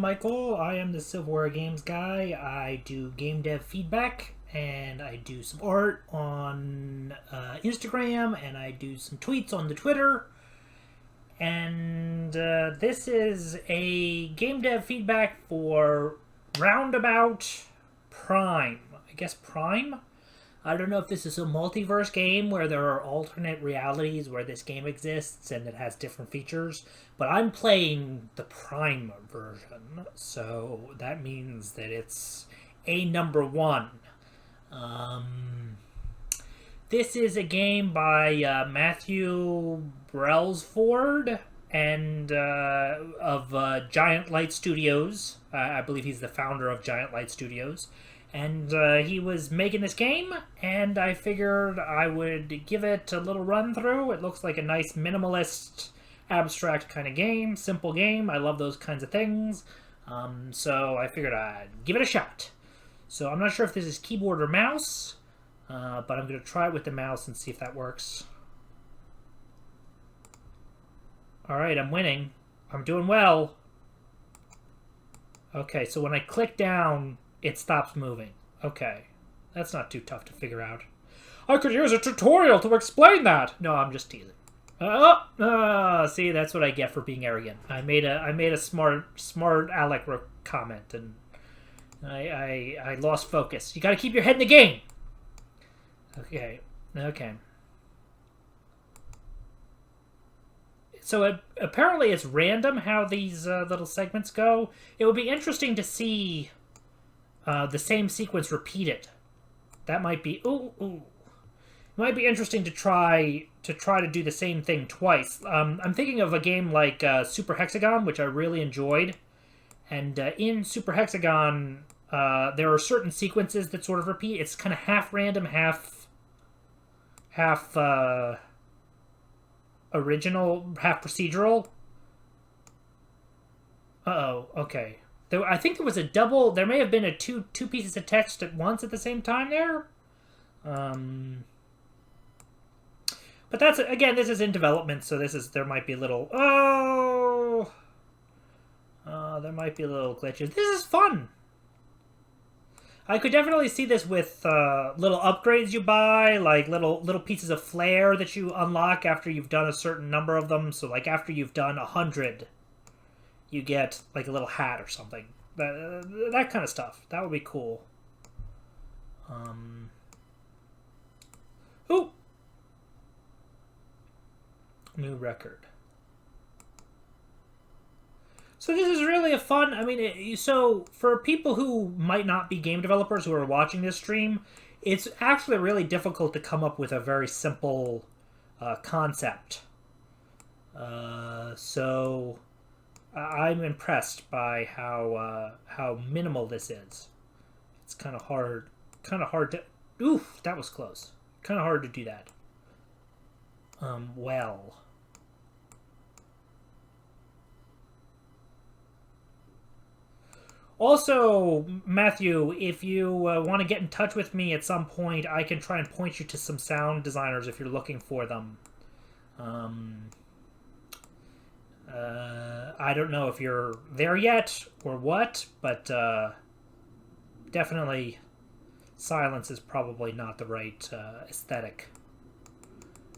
Michael. I am the Silverware Games guy. I do game dev feedback, and I do some art on Instagram, and I do some tweets on the Twitter. And this is a game dev feedback for Roundabout Prime. I guess Prime? I don't know if this is a multiverse game where there are alternate realities where this game exists and it has different features, but I'm playing the Prime version, so that means that it's a number one. This is a game by Matthew Brailsford and of Giant Light Studios. I believe he's the founder of Giant Light Studios. And he was making this game, and I figured I would give it a little run through. It looks like a nice minimalist, abstract kind of game, simple game. I love those kinds of things. So I figured I'd give it a shot. So I'm not sure if this is keyboard or mouse, but I'm going to try it with the mouse and see if that works. Alright, I'm winning. I'm doing well. Okay, so when I click down, it stops moving. Okay. That's not too tough to figure out. I could use a tutorial to explain that! No, I'm just teasing. See, that's what I get for being arrogant. I made a smart Alec comment, and I lost focus. You gotta keep your head in the game! Okay. Okay. So apparently it's random how these little segments go. It would be interesting to see the same sequence repeated. That might be It might be interesting to try to do the same thing twice. I'm thinking of a game like Super Hexagon, which I really enjoyed. And in Super Hexagon, there are certain sequences that sort of repeat. It's kind of half random, half original, half procedural. Uh-oh, okay. I think there was a double. There may have been a two pieces of text at once at the same time there. But that's, again, this is in development, so there might be a little there might be a little glitches. This is fun. I could definitely see this with little upgrades you buy, like little pieces of flair that you unlock after you've done a certain number of them. So, like after you've done 100. You get like a little hat or something. That kind of stuff. That would be cool. Ooh! New record. So this is really a fun... I mean, so for people who might not be game developers who are watching this stream, it's actually really difficult to come up with a very simple concept. So... I'm impressed by how minimal this is. It's kind of hard to... Oof, that was close. Kind of hard to do that. Well... Also, Matthew, if you want to get in touch with me at some point, I can try and point you to some sound designers if you're looking for them. I don't know if you're there yet or what, but definitely silence is probably not the right aesthetic.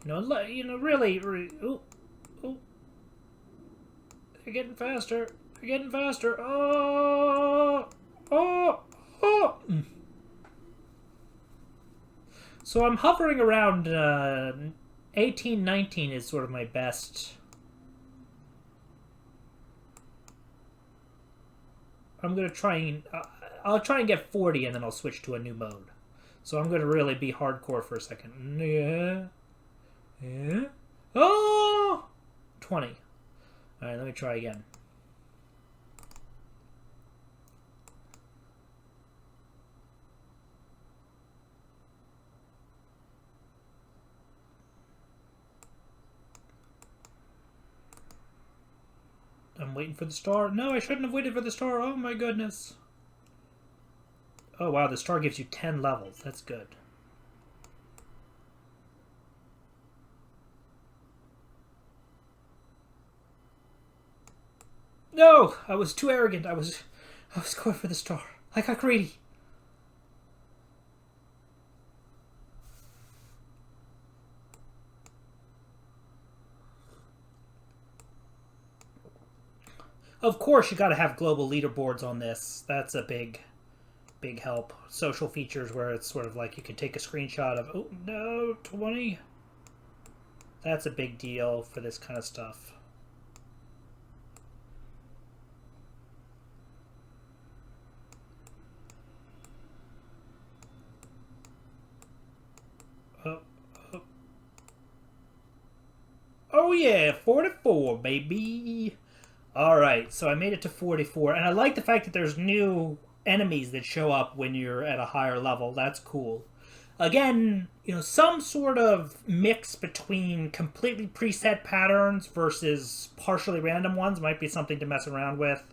Really, ooh, they're getting faster. They're getting faster. Oh. So I'm hovering around 18, 19 is sort of my best. I'm going to try and... I'll try and get 40 and then I'll switch to a new mode. So I'm going to really be hardcore for a second. Yeah. Oh! 20. Alright, let me try again. I'm waiting for the star. No, I shouldn't have waited for the star. Oh my goodness. Oh wow, the star gives you 10 levels. That's good. No! I was too arrogant. I was going for the star. I got greedy. Of course, you got to have global leaderboards on this. That's a big help. Social features where it's sort of like you can take a screenshot of, oh no, 20. That's a big deal for this kind of stuff. Oh yeah, 44, baby. Alright, so I made it to 44, and I like the fact that there's new enemies that show up when you're at a higher level. That's cool. Again, some sort of mix between completely preset patterns versus partially random ones might be something to mess around with.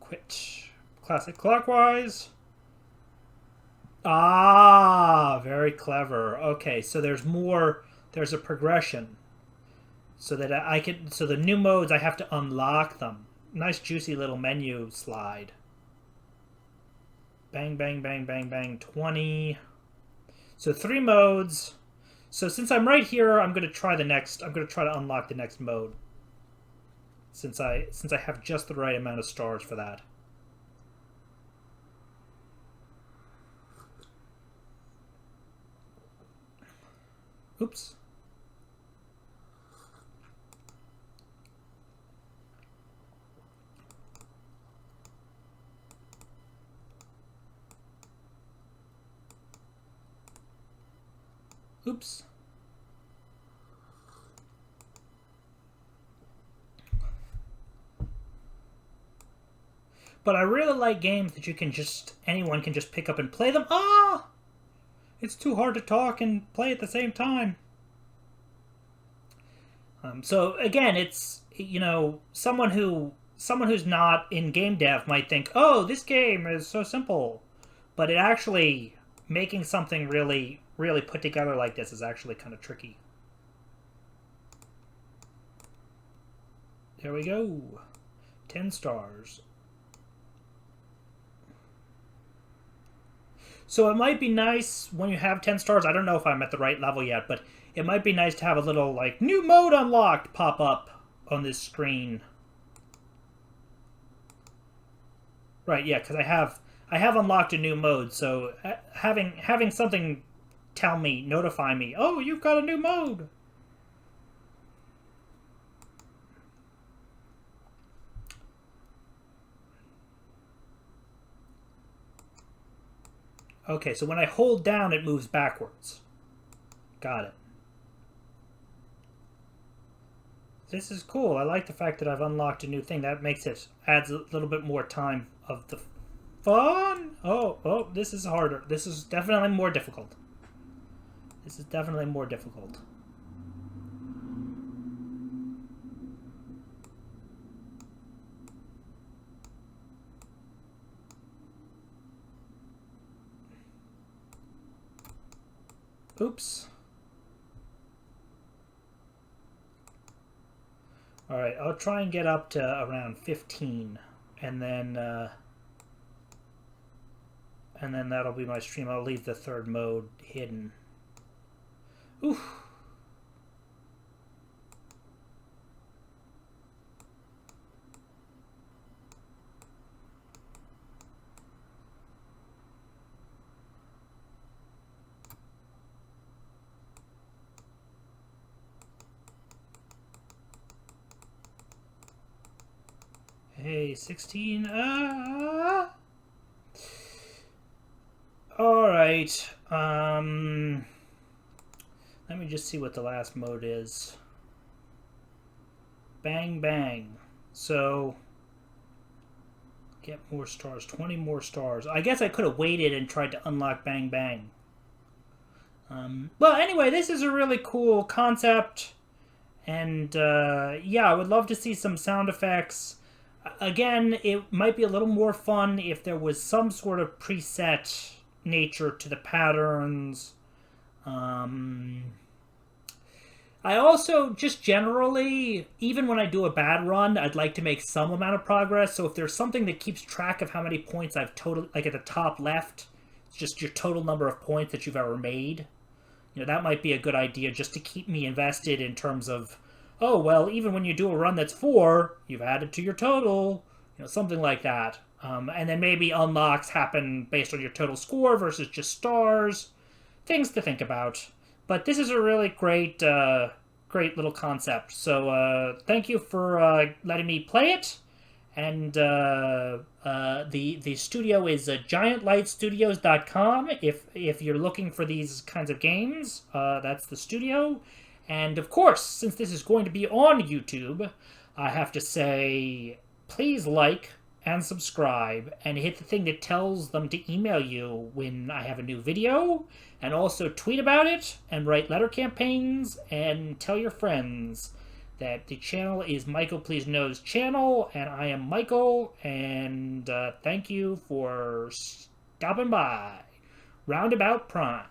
Quit. Classic clockwise. Ah, very clever. Okay, so there's a progression. So that so the new modes, I have to unlock them. Nice juicy little menu slide. Bang, bang, bang, bang, bang, 20. So 3 modes. So since I'm right here, I'm going to try to unlock the next mode. Since I have just the right amount of stars for that. Oops. Oops. But I really like games that anyone can just pick up and play them. Ah! It's too hard to talk and play at the same time. So again, it's, someone who's not in game dev might think, oh, this game is so simple. But it actually, making something really put together like this is actually kind of tricky. There we go. 10 stars. So it might be nice when you have 10 stars. I don't know if I'm at the right level yet, but it might be nice to have a little, like, new mode unlocked pop up on this screen. Right, yeah, because I have unlocked a new mode, so having something notify me, oh, you've got a new mode. Okay, so when I hold down, it moves backwards. Got it. This is cool. I like the fact that I've unlocked a new thing. That adds a little bit more time of the fun. Oh, this is harder. This is definitely more difficult. This is definitely more difficult. Oops. Alright, I'll try and get up to around 15. And then that'll be my stream. I'll leave the third mode hidden. Oof. Hey, 16. Alright. Let me just see what the last mode is. Bang, bang. So, get more stars. 20 more stars. I guess I could have waited and tried to unlock bang, bang. Well, anyway, this is a really cool concept. And, yeah, I would love to see some sound effects. Again, it might be a little more fun if there was some sort of preset nature to the patterns. I also, just generally, even when I do a bad run, I'd like to make some amount of progress. So if there's something that keeps track of how many points I've total, like at the top left, it's just your total number of points that you've ever made. That might be a good idea just to keep me invested in terms of, oh, well, even when you do a run that's 4, you've added to your total, something like that. And then maybe unlocks happen based on your total score versus just stars. Things to think about. But this is a really great little concept. So thank you for letting me play it. And the studio is giantlightstudios.com. If you're looking for these kinds of games, that's the studio. And of course, since this is going to be on YouTube, I have to say, please like and subscribe and hit the thing that tells them to email you when I have a new video, and also tweet about it and write letter campaigns and tell your friends that the channel is Michael Please Know's channel, and I am Michael, and thank you for stopping by. Roundabout Prime.